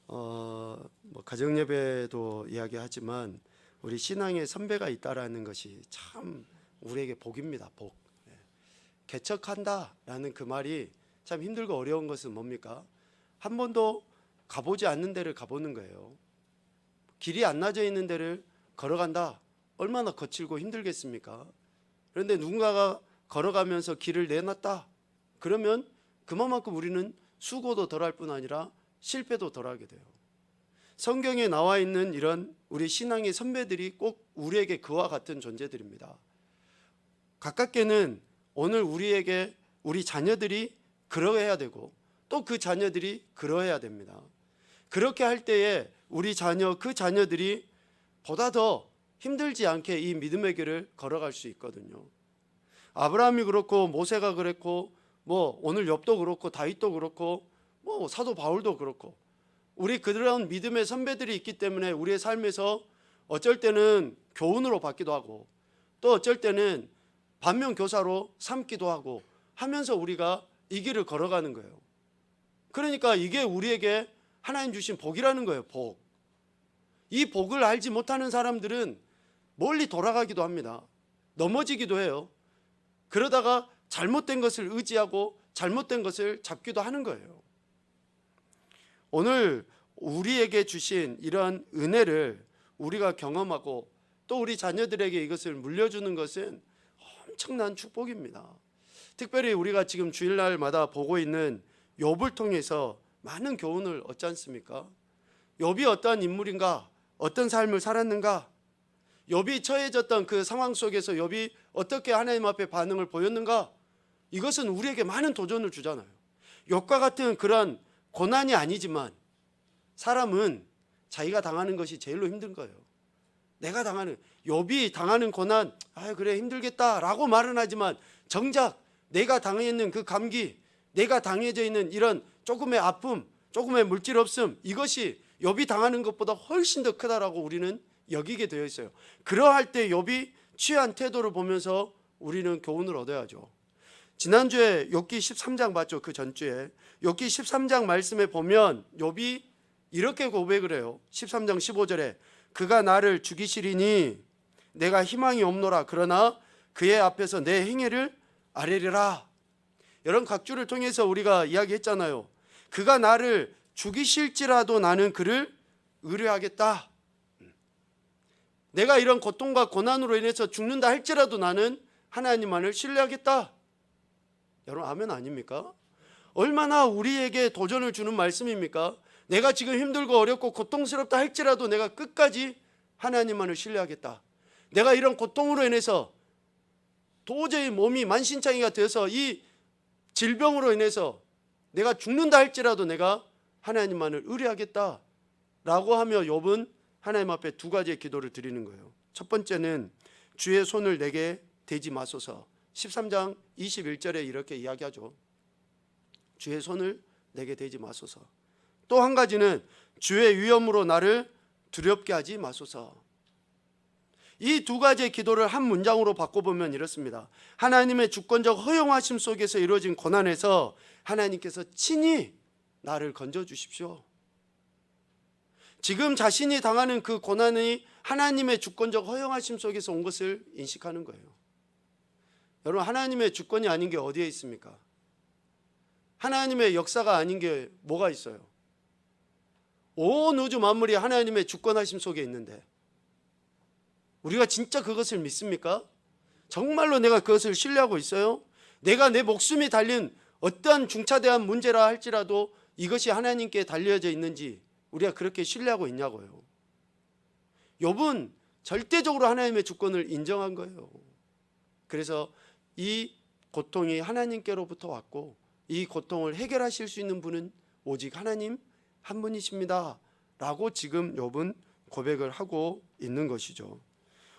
뭐 가정 예배도 이야기하지만 우리 신앙의 선배가 있다라는 것이 참 우리에게 복입니다. 복. 개척한다라는 그 말이 참 힘들고 어려운 것은 뭡니까? 한 번도 가보지 않는 데를 가보는 거예요. 길이 안 나져 있는 데를 걸어간다. 얼마나 거칠고 힘들겠습니까? 그런데 누군가가 걸어가면서 길을 내놨다. 그러면 그만큼 우리는 수고도 덜할 뿐 아니라 실패도 덜하게 돼요. 성경에 나와 있는 이런 우리 신앙의 선배들이 꼭 우리에게 그와 같은 존재들입니다. 가깝게는 오늘 우리에게 우리 자녀들이 그러해야 되고 또 그 자녀들이 그러해야 됩니다. 그렇게 할 때에 우리 자녀, 그 자녀들이 보다 더 힘들지 않게 이 믿음의 길을 걸어갈 수 있거든요. 아브라함이 그렇고 모세가 그랬고 뭐 오늘 욥도 그렇고 다윗도 그렇고 뭐 사도 바울도 그렇고 우리 그런 믿음의 선배들이 있기 때문에 우리의 삶에서 어쩔 때는 교훈으로 받기도 하고 또 어쩔 때는 반면교사로 삼기도 하고 하면서 우리가 이 길을 걸어가는 거예요. 그러니까 이게 우리에게 하나님 주신 복이라는 거예요. 복. 이 복을 알지 못하는 사람들은 멀리 돌아가기도 합니다. 넘어지기도 해요. 그러다가 잘못된 것을 의지하고 잘못된 것을 잡기도 하는 거예요. 오늘 우리에게 주신 이런 은혜를 우리가 경험하고 또 우리 자녀들에게 이것을 물려주는 것은 엄청난 축복입니다. 특별히 우리가 지금 주일날마다 보고 있는 욥을 통해서 많은 교훈을 얻지 않습니까? 욥이 어떠한 인물인가? 어떤 삶을 살았는가? 욥이 처해졌던 그 상황 속에서 욥이 어떻게 하나님 앞에 반응을 보였는가? 이것은 우리에게 많은 도전을 주잖아요. 욥과 같은 그런 고난이 아니지만 사람은 자기가 당하는 것이 제일로 힘든 거예요. 내가 당하는, 욥이 당하는 고난, 그래 힘들겠다라고 말은 하지만 정작 내가 당해 있는 그 감기, 내가 당해져 있는 이런 조금의 아픔, 조금의 물질 없음, 이것이 욥이 당하는 것보다 훨씬 더 크다라고 우리는 여기게 되어 있어요. 그러할 때 욥이 취한 태도를 보면서 우리는 교훈을 얻어야죠. 지난주에 욥기 13장 봤죠? 그 전주에 욥기 13장 말씀에 보면 욥이 이렇게 고백을 해요. 13장 15절에 그가 나를 죽이시리니 내가 희망이 없노라. 그러나 그의 앞에서 내 행위를 아뢰리라. 이런 각주를 통해서 우리가 이야기했잖아요. 그가 나를 죽이실지라도 나는 그를 의뢰하겠다. 내가 이런 고통과 고난으로 인해서 죽는다 할지라도 나는 하나님만을 신뢰하겠다. 여러분 아멘 아닙니까? 얼마나 우리에게 도전을 주는 말씀입니까? 내가 지금 힘들고 어렵고 고통스럽다 할지라도 내가 끝까지 하나님만을 신뢰하겠다. 내가 이런 고통으로 인해서 도저히 몸이 만신창이가 되어서 이 질병으로 인해서 내가 죽는다 할지라도 내가 하나님만을 의뢰하겠다 라고 하며 욥은 하나님 앞에 두 가지의 기도를 드리는 거예요. 첫 번째는 주의 손을 내게 대지 마소서. 13장 21절에 이렇게 이야기하죠. 주의 손을 내게 대지 마소서. 또 한 가지는 주의 위엄으로 나를 두렵게 하지 마소서. 이 두 가지의 기도를 한 문장으로 바꿔보면 이렇습니다. 하나님의 주권적 허용하심 속에서 이루어진 고난에서 하나님께서 친히 나를 건져주십시오. 지금 자신이 당하는 그 고난이 하나님의 주권적 허용하심 속에서 온 것을 인식하는 거예요. 여러분 하나님의 주권이 아닌 게 어디에 있습니까? 하나님의 역사가 아닌 게 뭐가 있어요? 온 우주 만물이 하나님의 주권하심 속에 있는데 우리가 진짜 그것을 믿습니까? 정말로 내가 그것을 신뢰하고 있어요? 내가 내 목숨이 달린 어떠한 중차대한 문제라 할지라도 이것이 하나님께 달려져 있는지 우리가 그렇게 신뢰하고 있냐고요. 욥은 절대적으로 하나님의 주권을 인정한 거예요. 그래서 이 고통이 하나님께로부터 왔고 이 고통을 해결하실 수 있는 분은 오직 하나님 한 분이십니다 라고 지금 욥은 고백을 하고 있는 것이죠.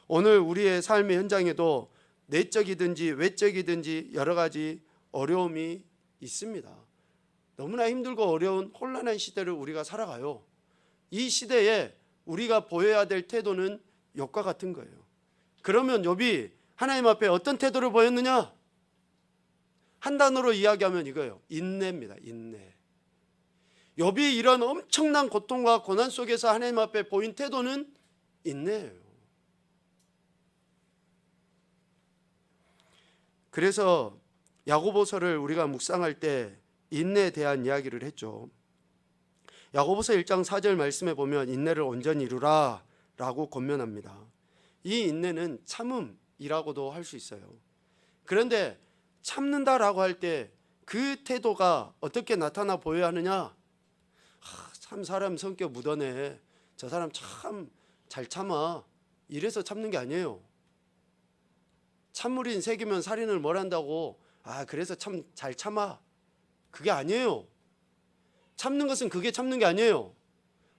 오늘 우리의 삶의 현장에도 내적이든지 외적이든지 여러 가지 어려움이 있습니다. 너무나 힘들고 어려운 혼란한 시대를 우리가 살아가요. 이 시대에 우리가 보여야 될 태도는 욥과 같은 거예요. 그러면 욥이 하나님 앞에 어떤 태도를 보였느냐? 한 단어로 이야기하면 이거예요. 인내입니다. 인내. 욥이 이런 엄청난 고통과 고난 속에서 하나님 앞에 보인 태도는 인내예요. 그래서 야고보서를 우리가 묵상할 때 인내에 대한 이야기를 했죠. 야고보서 1장 4절 말씀에 보면 인내를 온전히 이루라 라고 권면합니다. 이 인내는 참음이라고도 할 수 있어요. 그런데 참는다라고 할 때 그 태도가 어떻게 나타나 보여야 하느냐? 참 사람 성격 묻어내, 저 사람 참 잘 참아, 이래서 참는 게 아니에요. 참물인 새기면 살인을 뭘 한다고, 그래서 참 잘 참아, 그게 아니에요. 참는 것은 그게 참는 게 아니에요.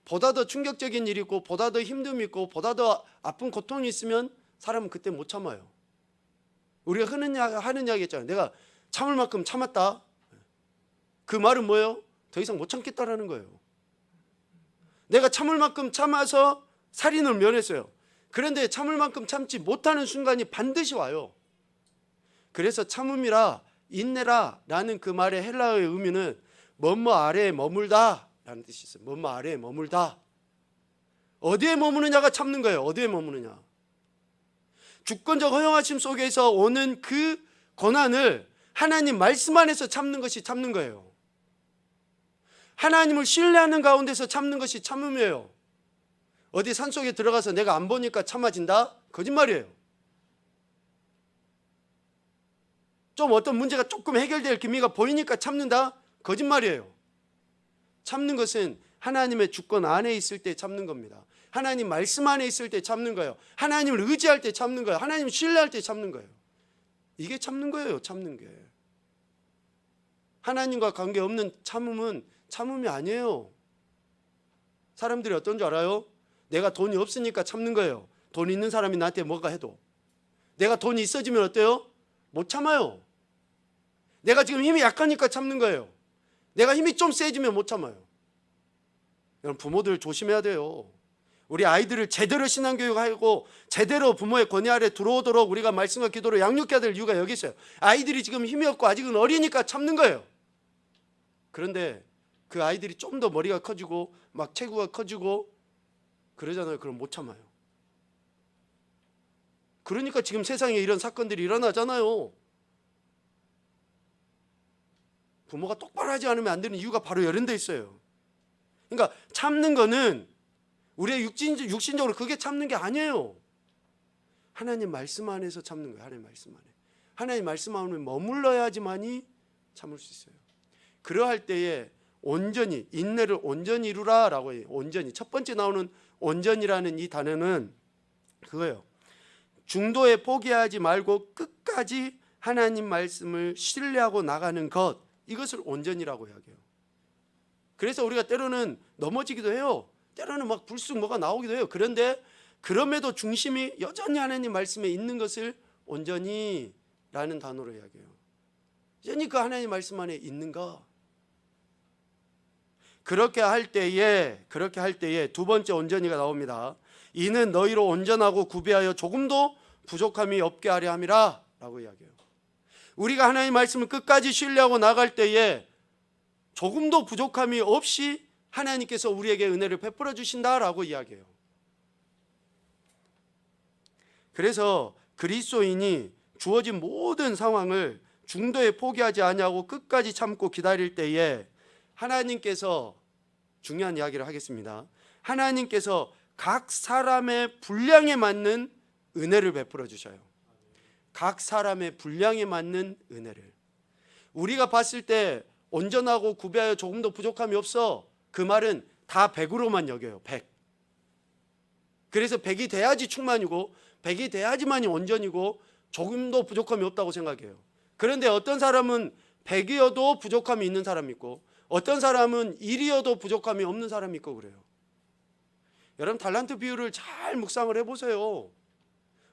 보다 더 충격적인 일이 있고, 보다 더 힘듦이 있고, 보다 더 아픈 고통이 있으면 사람은 그때 못 참아요. 우리가 하는 이야기 있잖아요. 내가 참을 만큼 참았다. 그 말은 뭐예요? 더 이상 못 참겠다라는 거예요. 내가 참을 만큼 참아서 살인을 면했어요. 그런데 참을 만큼 참지 못하는 순간이 반드시 와요. 그래서 참음이라 인내라 라는 그 말의 헬라어의 의미는 뭐뭐 아래에 머물다 라는 뜻이 있어요. 뭐뭐 아래에 머물다. 어디에 머무느냐가 참는 거예요. 어디에 머무느냐. 주권적 허용하심 속에서 오는 그 고난을 하나님 말씀 안에서 참는 것이 참는 거예요. 하나님을 신뢰하는 가운데서 참는 것이 참음이에요. 어디 산속에 들어가서 내가 안 보니까 참아진다? 거짓말이에요. 좀 어떤 문제가 조금 해결될 기미가 보이니까 참는다? 거짓말이에요. 참는 것은 하나님의 주권 안에 있을 때 참는 겁니다. 하나님 말씀 안에 있을 때 참는 거예요. 하나님을 의지할 때 참는 거예요. 하나님을 신뢰할 때 참는 거예요. 이게 참는 거예요. 참는 게. 하나님과 관계없는 참음은 참음이 아니에요. 사람들이 어떤 줄 알아요? 내가 돈이 없으니까 참는 거예요. 돈 있는 사람이 나한테 뭐가 해도. 내가 돈이 있어지면 어때요? 못 참아요. 내가 지금 힘이 약하니까 참는 거예요. 내가 힘이 좀 세지면 못 참아요. 여러분, 부모들 조심해야 돼요. 우리 아이들을 제대로 신앙교육하고 제대로 부모의 권위 아래 들어오도록 우리가 말씀과 기도로 양육해야 될 이유가 여기 있어요. 아이들이 지금 힘이 없고 아직은 어리니까 참는 거예요. 그런데 그 아이들이 좀 더 머리가 커지고 막 체구가 커지고 그러잖아요. 그럼 못 참아요. 그러니까 지금 세상에 이런 사건들이 일어나잖아요. 부모가 똑바로 하지 않으면 안 되는 이유가 바로 이런 데 있어요. 그러니까 참는 거는 우리의 육신적으로 그게 참는 게 아니에요. 하나님 말씀 안에서 참는 거예요. 하나님 말씀 안에. 하나님 말씀 안에 머물러야지만이 참을 수 있어요. 그러할 때에 온전히, 인내를 온전히 이루라 라고 해요. 온전히. 첫 번째 나오는 온전이라는 이 단어는 그거예요. 중도에 포기하지 말고 끝까지 하나님 말씀을 신뢰하고 나가는 것, 이것을 온전이라고 이야기해요. 그래서 우리가 때로는 넘어지기도 해요. 때로는 막 불쑥 뭐가 나오기도 해요. 그런데 그럼에도 중심이 여전히 하나님 말씀에 있는 것을 온전히 라는 단어로 이야기해요. 여전히 그 하나님 말씀 안에 있는가? 그렇게 할 때에 두 번째 온전히가 나옵니다. 이는 너희로 온전하고 구비하여 조금도 부족함이 없게 하려 함이라 라고 이야기해요. 우리가 하나님 말씀을 끝까지 신뢰하고 나갈 때에 조금도 부족함이 없이 하나님께서 우리에게 은혜를 베풀어 주신다라고 이야기해요. 그래서 그리스도인이 주어진 모든 상황을 중도에 포기하지 아니하고 끝까지 참고 기다릴 때에 하나님께서, 중요한 이야기를 하겠습니다. 하나님께서 각 사람의 분량에 맞는 은혜를 베풀어 주셔요. 각 사람의 분량에 맞는 은혜를. 우리가 봤을 때 온전하고 구비하여 조금도 부족함이 없어, 그 말은 다 100으로만 여겨요. 100. 그래서 100이 돼야지 충만이고 100이 돼야지만이 온전이고 조금도 부족함이 없다고 생각해요. 그런데 어떤 사람은 100이어도 부족함이 있는 사람이 있고 어떤 사람은 1이어도 부족함이 없는 사람이 있고 그래요. 여러분, 달란트 비유를 잘 묵상을 해보세요.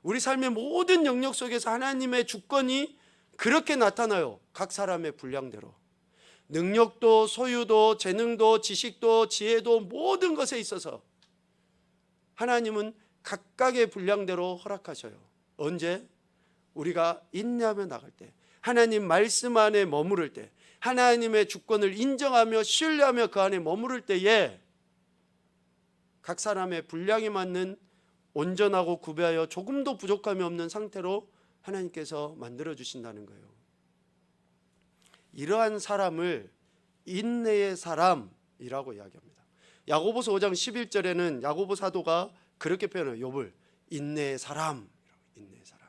우리 삶의 모든 영역 속에서 하나님의 주권이 그렇게 나타나요. 각 사람의 분량대로. 능력도 소유도 재능도 지식도 지혜도 모든 것에 있어서 하나님은 각각의 분량대로 허락하셔요. 언제? 우리가 인내하며 나갈 때, 하나님 말씀 안에 머무를 때, 하나님의 주권을 인정하며 신뢰하며 그 안에 머무를 때에 각 사람의 분량에 맞는 온전하고 구배하여 조금도 부족함이 없는 상태로 하나님께서 만들어 주신다는 거예요. 이러한 사람을 인내의 사람이라고 이야기합니다. 야고보서 5장 11절에는 야고보 사도가 그렇게 표현해요. 욥을 인내의 사람, 인내의 사람.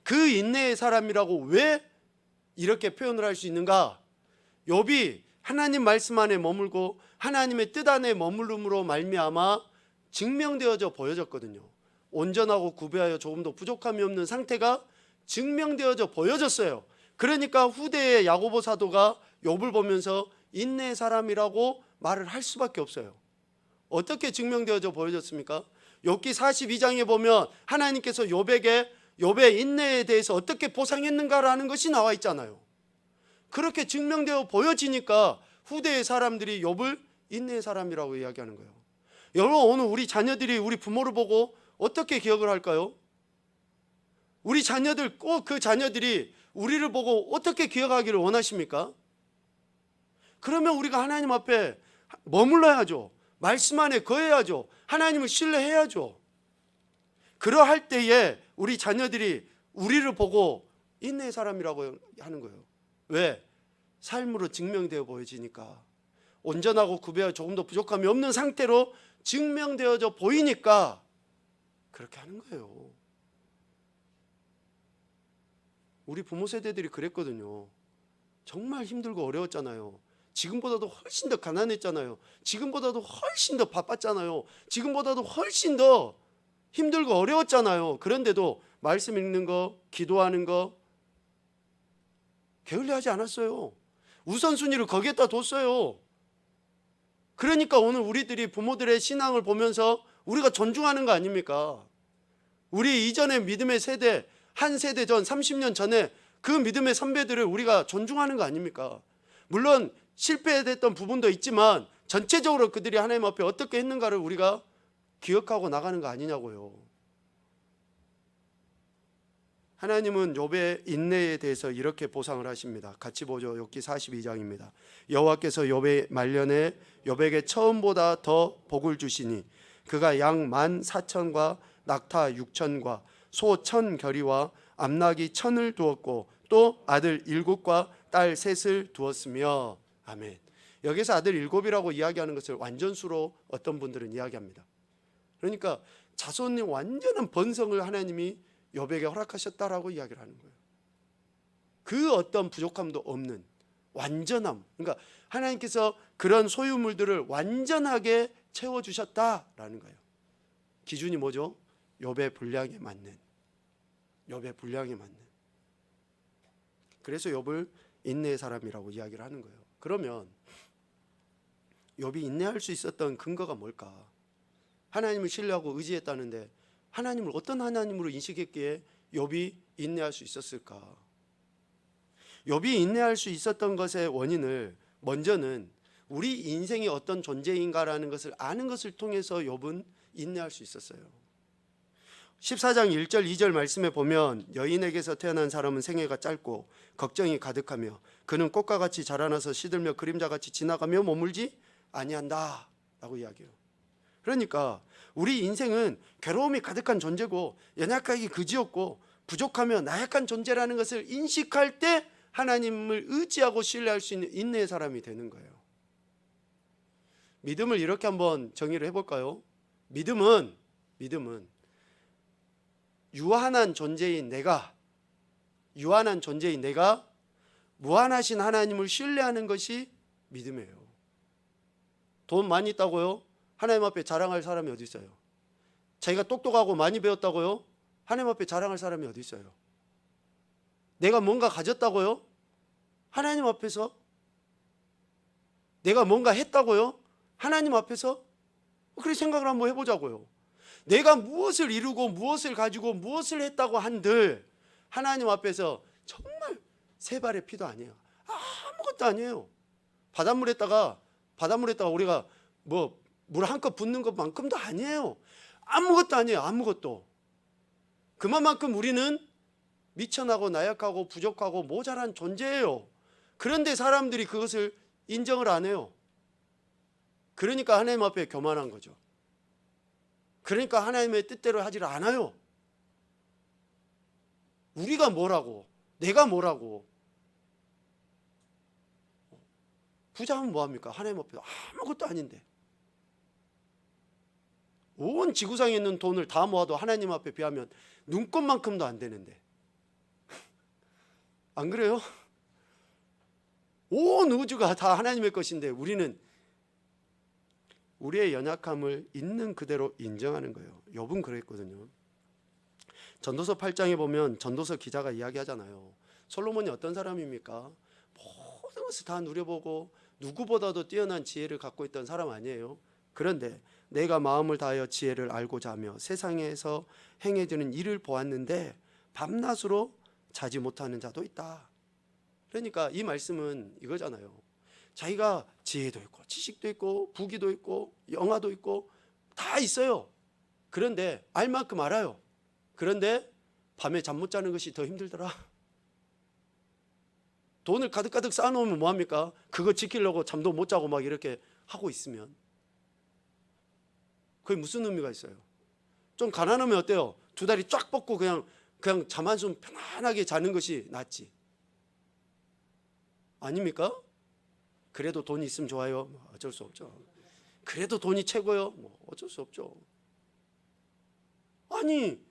그 인내의 사람이라고 왜 이렇게 표현을 할 수 있는가? 욥이 하나님 말씀 안에 머물고 하나님의 뜻 안에 머물름으로 말미암아 증명되어져 보여졌거든요. 온전하고 구배하여 조금도 부족함이 없는 상태가 증명되어져 보여졌어요. 그러니까 후대의 야고보 사도가 욥을 보면서 인내의 사람이라고 말을 할 수밖에 없어요. 어떻게 증명되어져 보여졌습니까? 욥기 42장에 보면 하나님께서 욥에게 욥의 인내에 대해서 어떻게 보상했는가라는 것이 나와 있잖아요. 그렇게 증명되어 보여지니까 후대의 사람들이 욥을 인내의 사람이라고 이야기하는 거예요. 여러분, 오늘 우리 자녀들이 우리 부모를 보고 어떻게 기억을 할까요? 우리 자녀들, 꼭 그 자녀들이 우리를 보고 어떻게 기억하기를 원하십니까? 그러면 우리가 하나님 앞에 머물러야죠. 말씀 안에 거해야죠. 하나님을 신뢰해야죠. 그러할 때에 우리 자녀들이 우리를 보고 인내의 사람이라고 하는 거예요. 왜? 삶으로 증명되어 보여지니까. 온전하고 구배하여 조금도 부족함이 없는 상태로 증명되어져 보이니까 그렇게 하는 거예요. 우리 부모 세대들이 그랬거든요. 정말 힘들고 어려웠잖아요. 지금보다도 훨씬 더 가난했잖아요. 지금보다도 훨씬 더 바빴잖아요. 지금보다도 훨씬 더 힘들고 어려웠잖아요. 그런데도 말씀 읽는 거, 기도하는 거 게을리하지 않았어요. 우선순위를 거기에다 뒀어요. 그러니까 오늘 우리들이 부모들의 신앙을 보면서 우리가 존중하는 거 아닙니까? 우리 이전의 믿음의 세대, 한 세대 전 30년 전에 그 믿음의 선배들을 우리가 존중하는 거 아닙니까? 물론 실패했던 부분도 있지만 전체적으로 그들이 하나님 앞에 어떻게 했는가를 우리가 기억하고 나가는 거 아니냐고요. 하나님은 욥의 인내에 대해서 이렇게 보상을 하십니다. 같이 보죠. 욥기 42장입니다. 여호와께서 욥의 말년에 욥에게 처음보다 더 복을 주시니 그가 양 14,000과 낙타 6,000과 소 1,000결이와 암나귀 1,000을 두었고 또 아들 7과 딸 3을 두었으며. 아멘. 여기서 아들 7이라고 이야기하는 것을 완전수로 어떤 분들은 이야기합니다. 그러니까 자손의 완전한 번성을 하나님이 욥에게 허락하셨다라고 이야기를 하는 거예요. 그 어떤 부족함도 없는 완전함. 그러니까 하나님께서 그런 소유물들을 완전하게 채워주셨다라는 거예요. 기준이 뭐죠? 욥의 분량에 맞는. 욥의 분량에 맞는. 그래서 욥을 인내의 사람이라고 이야기를 하는 거예요. 그러면 욥이 인내할 수 있었던 근거가 뭘까? 하나님을 신뢰하고 의지했다는데 하나님을 어떤 하나님으로 인식했기에 욥이 인내할 수 있었을까? 욥이 인내할 수 있었던 것의 원인을 먼저는 우리 인생이 어떤 존재인가라는 것을 아는 것을 통해서 욥은 인내할 수 있었어요. 14장 1절 2절 말씀에 보면 여인에게서 태어난 사람은 생애가 짧고 걱정이 가득하며 그는 꽃과 같이 자라나서 시들며 그림자같이 지나가며 머물지 아니한다 라고 이야기해요. 그러니까 우리 인생은 괴로움이 가득한 존재고 연약하기 그지없고 부족하며 나약한 존재라는 것을 인식할 때 하나님을 의지하고 신뢰할 수 있는 인내의 사람이 되는 거예요. 믿음을 이렇게 한번 정의를 해볼까요? 믿음은 유한한 존재인 내가 무한하신 하나님을 신뢰하는 것이 믿음이에요. 돈 많이 있다고요? 하나님 앞에 자랑할 사람이 어디 있어요? 자기가 똑똑하고 많이 배웠다고요? 하나님 앞에 자랑할 사람이 어디 있어요? 내가 뭔가 가졌다고요? 하나님 앞에서? 내가 뭔가 했다고요? 하나님 앞에서? 그렇게 생각을 한번 해보자고요. 내가 무엇을 이루고 무엇을 가지고 무엇을 했다고 한들 하나님 앞에서 정말 세 발의 피도 아니에요. 아무것도 아니에요. 바닷물에다가 우리가 뭐 물 한 컵 붓는 것만큼도 아니에요. 아무것도 아니에요. 아무것도. 그만큼 우리는 미천하고 나약하고 부족하고 모자란 존재예요. 그런데 사람들이 그것을 인정을 안 해요. 그러니까 하나님 앞에 교만한 거죠. 그러니까 하나님의 뜻대로 하지를 않아요. 우리가 뭐라고, 내가 뭐라고. 부자면 뭐합니까? 하나님 앞에 아무것도 아닌데. 온 지구상에 있는 돈을 다 모아도 하나님 앞에 비하면 눈곱만큼도 안 되는데. 안 그래요? 온 우주가 다 하나님의 것인데 우리는 우리의 연약함을 있는 그대로 인정하는 거예요. 욥은 그랬거든요. 전도서 8장에 보면 전도서 기자가 이야기하잖아요. 솔로몬이 어떤 사람입니까? 모든 것을 다 누려보고 누구보다도 뛰어난 지혜를 갖고 있던 사람 아니에요. 그런데 내가 마음을 다하여 지혜를 알고자 하며 세상에서 행해지는 일을 보았는데 밤낮으로 자지 못하는 자도 있다. 그러니까 이 말씀은 이거잖아요. 자기가 지혜도 있고 지식도 있고 부귀도 있고 영화도 있고 다 있어요. 그런데 알 만큼 알아요. 그런데 밤에 잠 못 자는 것이 더 힘들더라. 돈을 가득가득 쌓아놓으면 뭐합니까? 그거 지키려고 잠도 못 자고 막 이렇게 하고 있으면 그게 무슨 의미가 있어요? 좀 가난하면 어때요? 두 다리 쫙 뻗고 그냥 잠 한숨 편안하게 자는 것이 낫지. 아닙니까? 그래도 돈이 있으면 좋아요. 어쩔 수 없죠. 그래도 돈이 최고요. 어쩔 수 없죠. 아니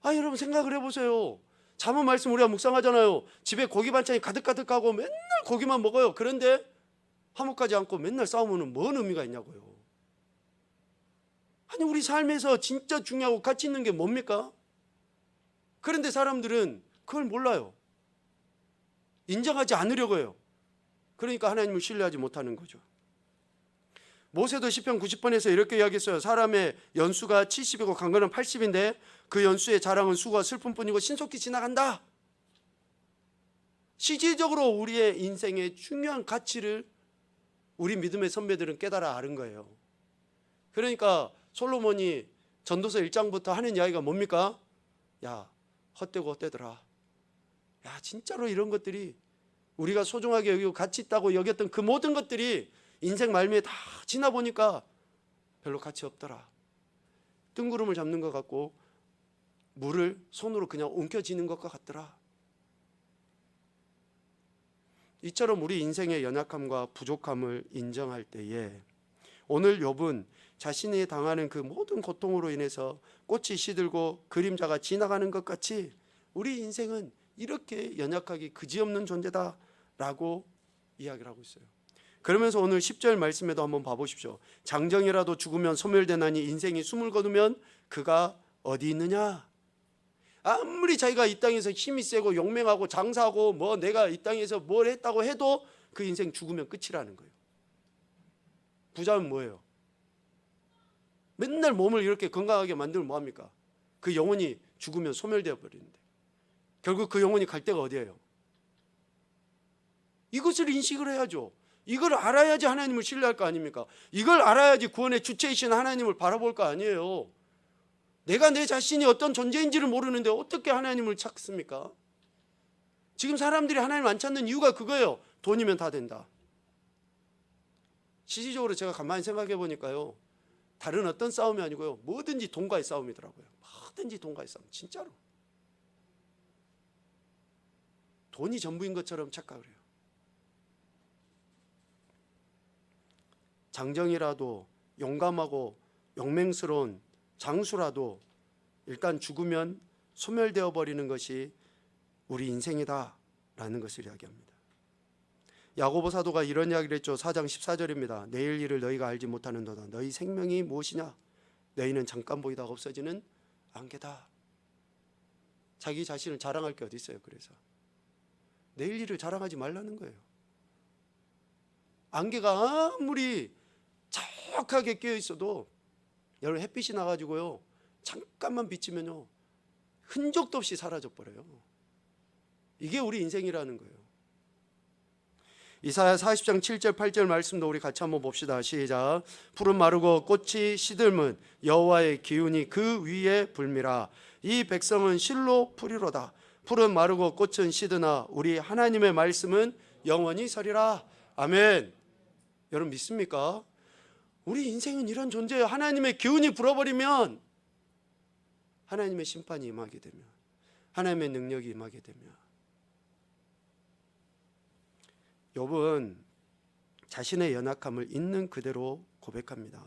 여러분 생각을 해보세요. 잠언 말씀 우리가 묵상하잖아요. 집에 고기 반찬이 가득가득하고 맨날 고기만 먹어요. 그런데 화목하지 않고 맨날 싸우면 뭔 의미가 있냐고요. 아니 우리 삶에서 진짜 중요하고 가치 있는 게 뭡니까? 그런데 사람들은 그걸 몰라요. 인정하지 않으려고 해요. 그러니까 하나님을 신뢰하지 못하는 거죠. 모세도 시편 90편에서 이렇게 이야기했어요. 사람의 연수가 70이고 강건은 80인데 그 연수의 자랑은 수고와 슬픔뿐이고 신속히 지나간다. 실질적으로 우리의 인생의 중요한 가치를 우리 믿음의 선배들은 깨달아 아는 거예요. 그러니까 솔로몬이 전도서 1장부터 하는 이야기가 뭡니까? 야, 헛되고 헛되더라. 야, 진짜로 이런 것들이 우리가 소중하게 여기고 가치 있다고 여겼던 그 모든 것들이 인생 말미에 다 지나 보니까 별로 가치 없더라. 뜬구름을 잡는 것 같고 물을 손으로 그냥 옮겨지는 것과 같더라. 이처럼 우리 인생의 연약함과 부족함을 인정할 때에 오늘 욥은 자신이 당하는 그 모든 고통으로 인해서 꽃이 시들고 그림자가 지나가는 것 같이 우리 인생은 이렇게 연약하기 그지없는 존재다라고 이야기를 하고 있어요. 그러면서 오늘 10절 말씀에도 한번 봐보십시오. 장정이라도 죽으면 소멸되나니 인생이 숨을 거두면 그가 어디 있느냐. 아무리 자기가 이 땅에서 힘이 세고 용맹하고 장사하고 뭐 내가 이 땅에서 뭘 했다고 해도 그 인생 죽으면 끝이라는 거예요. 부자는 뭐예요? 맨날 몸을 이렇게 건강하게 만들면 뭐합니까? 그 영혼이 죽으면 소멸되어 버리는데 결국 그 영혼이 갈 데가 어디예요? 이것을 인식을 해야죠. 이걸 알아야지 하나님을 신뢰할 거 아닙니까? 이걸 알아야지 구원의 주체이신 하나님을 바라볼 거 아니에요. 내가 내 자신이 어떤 존재인지를 모르는데 어떻게 하나님을 찾습니까? 지금 사람들이 하나님을 안 찾는 이유가 그거예요. 돈이면 다 된다. 실질적으로 제가 가만히 생각해 보니까요, 다른 어떤 싸움이 아니고요, 뭐든지 돈과의 싸움이더라고요. 뭐든지 돈과의 싸움. 진짜로 돈이 전부인 것처럼 착각을 해요. 장정이라도 용감하고 용맹스러운 장수라도 일단 죽으면 소멸되어 버리는 것이 우리 인생이다라는 것을 이야기합니다. 야고보 사도가 이런 이야기를 했죠. 4장 14절입니다. 내일 일을 너희가 알지 못하는도다. 너희 생명이 무엇이냐? 너희는 잠깐 보이다가 없어지는 안개다. 자기 자신을 자랑할 게 어디 있어요. 그래서 내일 일을 자랑하지 말라는 거예요. 안개가 아무리 자욱하게 끼어 있어도 여러분 햇빛이 나가지고요 잠깐만 비치면요 흔적도 없이 사라져 버려요. 이게 우리 인생이라는 거예요. 이사야 40장 7절 8절 말씀도 우리 같이 한번 봅시다. 시작. 푸른 마르고 꽃이 시들면 여호와의 기운이 그 위에 불미라. 이 백성은 실로 풀이로다. 푸른 마르고 꽃은 시드나 우리 하나님의 말씀은 영원히 서리라. 아멘. 여러분 믿습니까? 우리 인생은 이런 존재예요. 하나님의 기운이 불어버리면 하나님의 심판이 임하게 되면, 하나님의 능력이 임하게 되면, 욥은 자신의 연약함을 있는 그대로 고백합니다.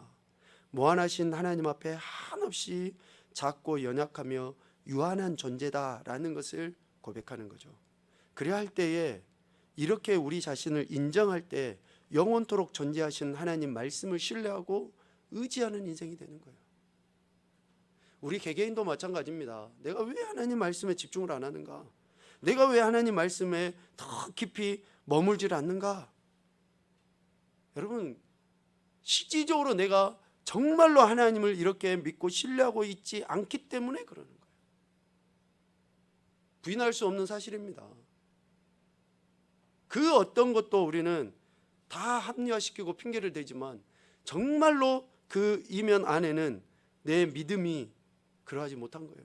무한하신 하나님 앞에 한없이 작고 연약하며 유한한 존재다라는 것을 고백하는 거죠. 그래야 할 때에, 이렇게 우리 자신을 인정할 때 영원토록 존재하신 하나님 말씀을 신뢰하고 의지하는 인생이 되는 거예요. 우리 개개인도 마찬가지입니다. 내가 왜 하나님 말씀에 집중을 안 하는가? 내가 왜 하나님 말씀에 더 깊이 머물질 않는가? 여러분, 실질적으로 내가 정말로 하나님을 이렇게 믿고 신뢰하고 있지 않기 때문에 그러는 거예요. 부인할 수 없는 사실입니다. 그 어떤 것도 우리는 다 합리화시키고 핑계를 대지만 정말로 그 이면 안에는 내 믿음이 그러하지 못한 거예요.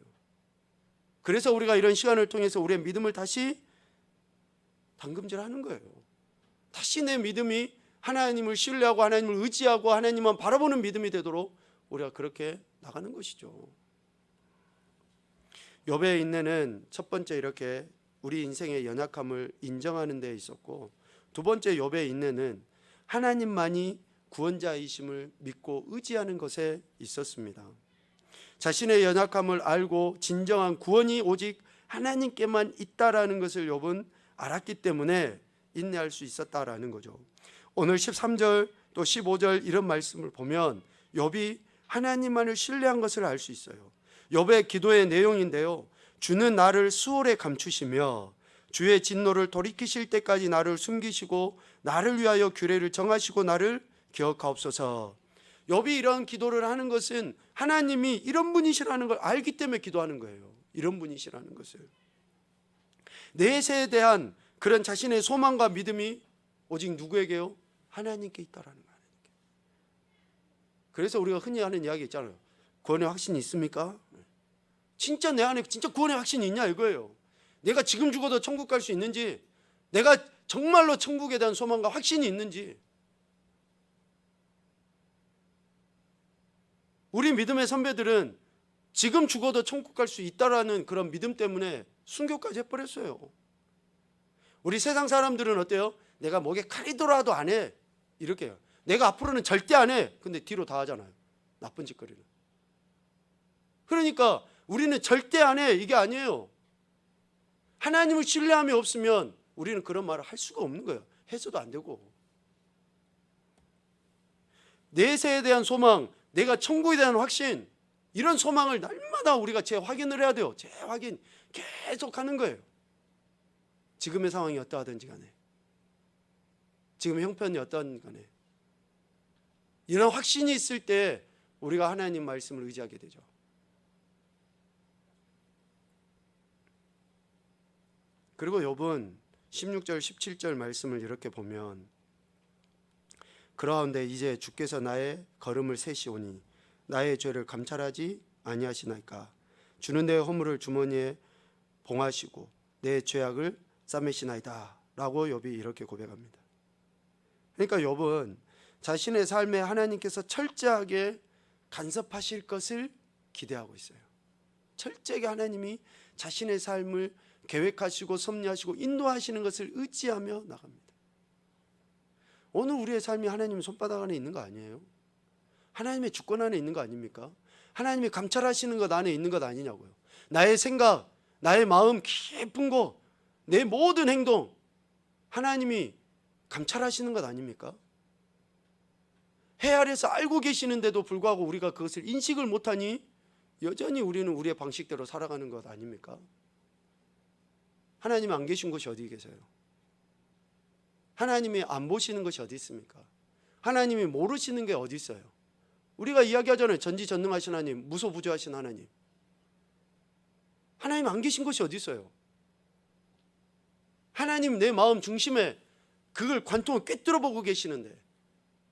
그래서 우리가 이런 시간을 통해서 우리의 믿음을 다시 담금질하는 거예요. 다시 내 믿음이 하나님을 신뢰하고 하나님을 의지하고 하나님만 바라보는 믿음이 되도록 우리가 그렇게 나가는 것이죠. 욥의 인내는 첫 번째 이렇게 우리 인생의 연약함을 인정하는 데 있었고, 두 번째 욥의 인내는 하나님만이 구원자이심을 믿고 의지하는 것에 있었습니다. 자신의 연약함을 알고 진정한 구원이 오직 하나님께만 있다라는 것을 욥은 알았기 때문에 인내할 수 있었다라는 거죠. 오늘 13절 또 15절 이런 말씀을 보면 욥이 하나님만을 신뢰한 것을 알 수 있어요. 욥의 기도의 내용인데요, 주는 나를 수월에 감추시며 주의 진노를 돌이키실 때까지 나를 숨기시고 나를 위하여 규례를 정하시고 나를 기억하옵소서. 욥이 이런 기도를 하는 것은 하나님이 이런 분이시라는 걸 알기 때문에 기도하는 거예요. 이런 분이시라는 것을. 내세에 대한 그런 자신의 소망과 믿음이 오직 누구에게요? 하나님께 있다라는 거예요. 그래서 우리가 흔히 하는 이야기 있잖아요. 구원의 확신이 있습니까? 진짜 내 안에 진짜 구원의 확신이 있냐 이거예요. 내가 지금 죽어도 천국 갈 수 있는지, 내가 정말로 천국에 대한 소망과 확신이 있는지. 우리 믿음의 선배들은 지금 죽어도 천국 갈 수 있다라는 그런 믿음 때문에 순교까지 해버렸어요. 우리 세상 사람들은 어때요? 내가 목에 칼이 들어와도 안 해. 이렇게 해요. 내가 앞으로는 절대 안 해. 근데 뒤로 다 하잖아요. 나쁜 짓거리를. 그러니까 우리는 절대 안 해. 이게 아니에요. 하나님을 신뢰함이 없으면 우리는 그런 말을 할 수가 없는 거예요. 해서도 안 되고. 내세에 대한 소망, 내가 천국에 대한 확신, 이런 소망을 날마다 우리가 재확인을 해야 돼요. 재확인 계속 하는 거예요. 지금의 상황이 어떠하든지 간에, 지금의 형편이 어떠하든지 간에, 이런 확신이 있을 때 우리가 하나님 말씀을 의지하게 되죠. 그리고 욥은 16절 17절 말씀을 이렇게 보면, 그러한데 이제 주께서 나의 걸음을 세시오니 나의 죄를 감찰하지 아니하시나이까. 주는 내 허물을 주머니에 봉하시고 내 죄악을 싸매시나이다 라고 욥이 이렇게 고백합니다. 그러니까 욥은 자신의 삶에 하나님께서 철저하게 간섭하실 것을 기대하고 있어요. 철저하게 하나님이 자신의 삶을 계획하시고 섭리하시고 인도하시는 것을 의지하며 나갑니다. 오늘 우리의 삶이 하나님의 손바닥 안에 있는 거 아니에요? 하나님의 주권 안에 있는 거 아닙니까? 하나님이 감찰하시는 것 안에 있는 것 아니냐고요. 나의 생각, 나의 마음 깊은 거, 내 모든 행동 하나님이 감찰하시는 것 아닙니까? 해 아래서 알고 계시는데도 불구하고 우리가 그것을 인식을 못하니 여전히 우리는 우리의 방식대로 살아가는 것 아닙니까? 하나님 안 계신 곳이 어디 계세요? 하나님이 안 보시는 것이 어디 있습니까? 하나님이 모르시는 게 어디 있어요? 우리가 이야기하잖아요. 전지전능하신 하나님, 무소부조하신 하나님. 하나님 안 계신 곳이 어디 있어요? 하나님 내 마음 중심에 그걸 관통을 꿰뚫어 보고 계시는데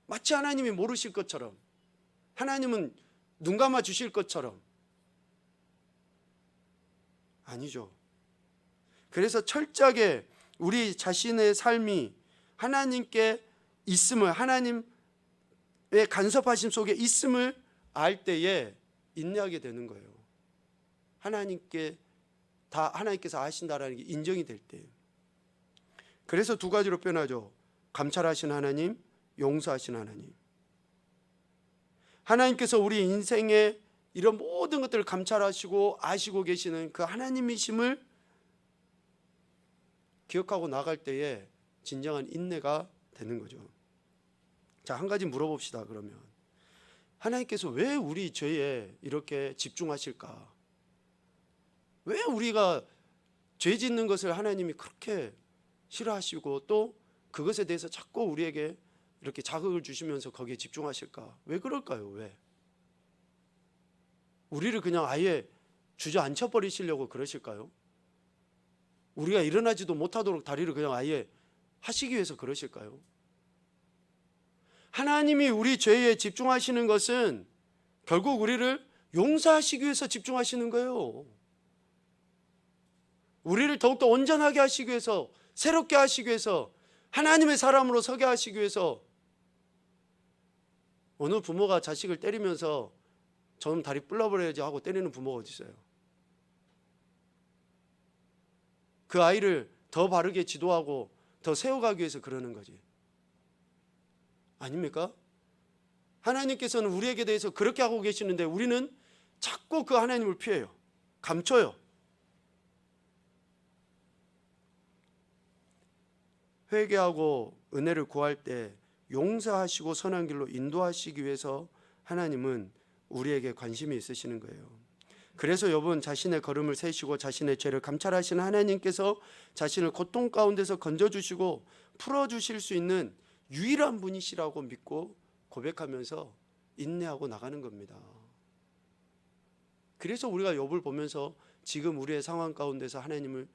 마치 하나님이 모르실 것처럼, 하나님은 눈 감아 주실 것처럼. 아니죠. 그래서 철저하게 우리 자신의 삶이 하나님께 있음을, 하나님의 간섭하심 속에 있음을 알 때에 인내하게 되는 거예요. 하나님께서 아신다라는 게 인정이 될 때. 그래서 두 가지로 표현하죠. 감찰하신 하나님, 용서하신 하나님. 하나님께서 우리 인생의 이런 모든 것들을 감찰하시고 아시고 계시는 그 하나님이심을 기억하고 나갈 때에 진정한 인내가 되는 거죠. 자, 한 가지 물어봅시다. 그러면 하나님께서 왜 우리 죄에 이렇게 집중하실까? 왜 우리가 죄 짓는 것을 하나님이 그렇게 싫어하시고 또 그것에 대해서 자꾸 우리에게 이렇게 자극을 주시면서 거기에 집중하실까? 왜 그럴까요? 왜? 우리를 그냥 아예 주저앉혀 버리시려고 그러실까요? 우리가 일어나지도 못하도록 다리를 그냥 아예 하시기 위해서 그러실까요? 하나님이 우리 죄에 집중하시는 것은 결국 우리를 용서하시기 위해서 집중하시는 거예요. 우리를 더욱더 온전하게 하시기 위해서, 새롭게 하시기 위해서, 하나님의 사람으로 서게 하시기 위해서. 어느 부모가 자식을 때리면서 저놈 다리 불러버려야지 하고 때리는 부모가 어디 있어요? 그 아이를 더 바르게 지도하고 더 세워가기 위해서 그러는 거지. 아닙니까? 하나님께서는 우리에게 대해서 그렇게 하고 계시는데 우리는 자꾸 그 하나님을 피해요. 감춰요. 회개하고 은혜를 구할 때 용서하시고 선한 길로 인도하시기 위해서 하나님은 우리에게 관심이 있으시는 거예요. 그래서 여러분, 자신의 걸음을 세시고 자신의 죄를 감찰하시는 하나님께서 자신을 고통 가운데서 건져주시고 풀어주실 수 있는 유일한 분이시라고 믿고 고백하면서 인내하고 나가는 겁니다. 그래서 우리가 욥을 보면서 지금 우리의 상황 가운데서 하나님을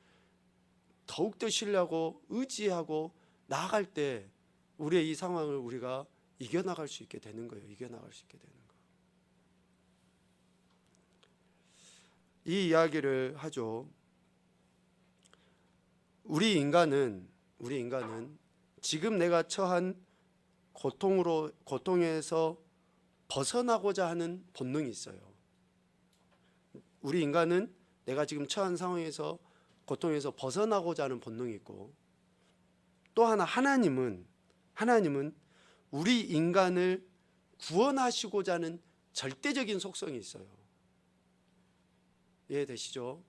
더욱더 신뢰하고 의지하고 나아갈 때 우리의 이 상황을 우리가 이겨나갈 수 있게 되는 거예요. 이겨나갈 수 있게 되는 거예요. 이 이야기를 하죠. 우리 인간은 지금 내가 처한 고통에서 벗어나고자 하는 본능이 있어요. 우리 인간은 내가 지금 처한 상황에서 고통에서 벗어나고자 하는 본능이 있고, 또 하나 하나님은 우리 인간을 구원하시고자 하는 절대적인 속성이 있어요. 이해되시죠?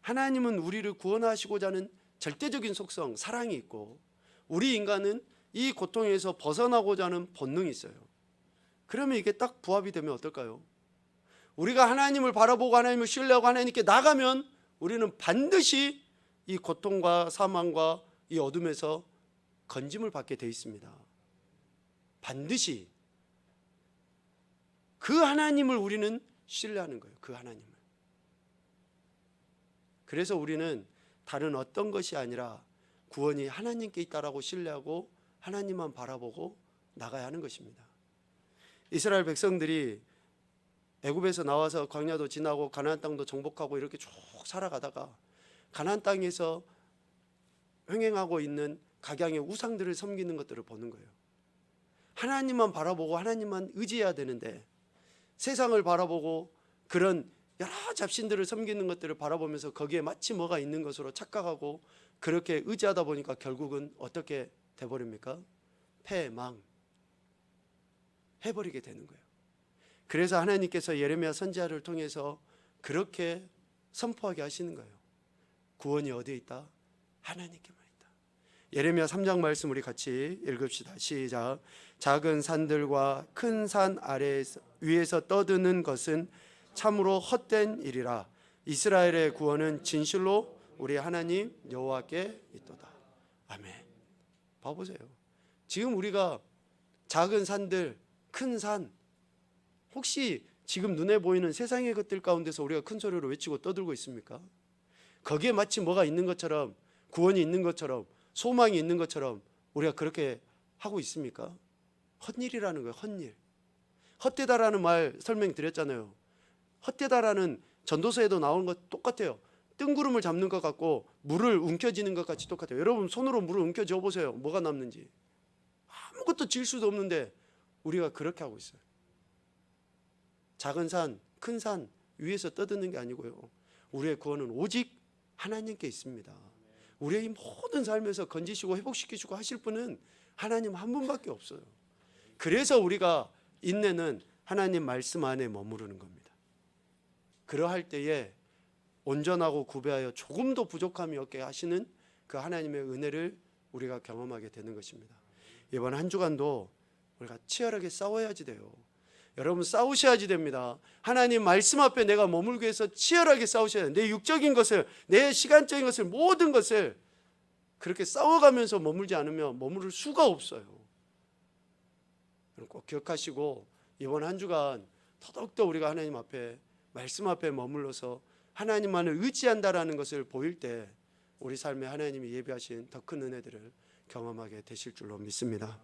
하나님은 우리를 구원하시고자 하는 절대적인 속성, 사랑이 있고, 우리 인간은 이 고통에서 벗어나고자 하는 본능이 있어요. 그러면 이게 딱 부합이 되면 어떨까요? 우리가 하나님을 바라보고 하나님을 신뢰하고 하나님께 나가면 우리는 반드시 이 고통과 사망과 이 어둠에서 건짐을 받게 돼 있습니다. 반드시 그 하나님을 우리는 신뢰하는 거예요. 그 하나님을. 그래서 우리는 다른 어떤 것이 아니라 구원이 하나님께 있다라고 신뢰하고 하나님만 바라보고 나가야 하는 것입니다. 이스라엘 백성들이 애굽에서 나와서 광야도 지나고 가나안 땅도 정복하고 이렇게 쭉 살아가다가 가나안 땅에서 횡행하고 있는 각양의 우상들을 섬기는 것들을 보는 거예요. 하나님만 바라보고 하나님만 의지해야 되는데 세상을 바라보고 그런 여러 잡신들을 섬기는 것들을 바라보면서 거기에 마치 뭐가 있는 것으로 착각하고 그렇게 의지하다 보니까 결국은 어떻게 돼버립니까? 패망 해버리게 되는 거예요. 그래서 하나님께서 예레미야 선지자를 통해서 그렇게 선포하게 하시는 거예요. 구원이 어디에 있다? 하나님께만 있다. 예레미야 3장 말씀 우리 같이 읽읍시다. 시작. 작은 산들과 큰 산 위에서 떠드는 것은 참으로 헛된 일이라. 이스라엘의 구원은 진실로 우리 하나님 여호와께 있도다. 아멘. 봐보세요. 지금 우리가 작은 산들, 큰 산, 혹시 지금 눈에 보이는 세상의 것들 가운데서 우리가 큰 소리로 외치고 떠들고 있습니까? 거기에 마치 뭐가 있는 것처럼, 구원이 있는 것처럼, 소망이 있는 것처럼 우리가 그렇게 하고 있습니까? 헛일이라는 거예요. 헛일. 헛되다라는 말 설명드렸잖아요. 헛되다라는 전도서에도 나오는 것 똑같아요. 뜬구름을 잡는 것 같고 물을 움켜쥐는 것 같이 똑같아요. 여러분 손으로 물을 움켜쥐어 보세요. 뭐가 남는지. 아무것도 질 수도 없는데 우리가 그렇게 하고 있어요. 작은 산, 큰 산 위에서 떠드는 게 아니고요. 우리의 구원은 오직 하나님께 있습니다. 우리의 이 모든 삶에서 건지시고 회복시키시고 하실 분은 하나님 한 분밖에 없어요. 그래서 우리가 인내는 하나님 말씀 안에 머무르는 겁니다. 그러할 때에 온전하고 구배하여 조금도 부족함이 없게 하시는 그 하나님의 은혜를 우리가 경험하게 되는 것입니다. 이번 한 주간도 우리가 치열하게 싸워야지 돼요. 여러분 싸우셔야지 됩니다. 하나님 말씀 앞에 내가 머물기 위해서 치열하게 싸우셔야 돼요. 내 육적인 것을, 내 시간적인 것을, 모든 것을 그렇게 싸워가면서 머물지 않으면 머무를 수가 없어요. 꼭 기억하시고 이번 한 주간 더욱더 우리가 하나님 앞에 말씀 앞에 머물러서 하나님만을 의지한다라는 것을 보일 때 우리 삶에 하나님이 예비하신 더 큰 은혜들을 경험하게 되실 줄로 믿습니다.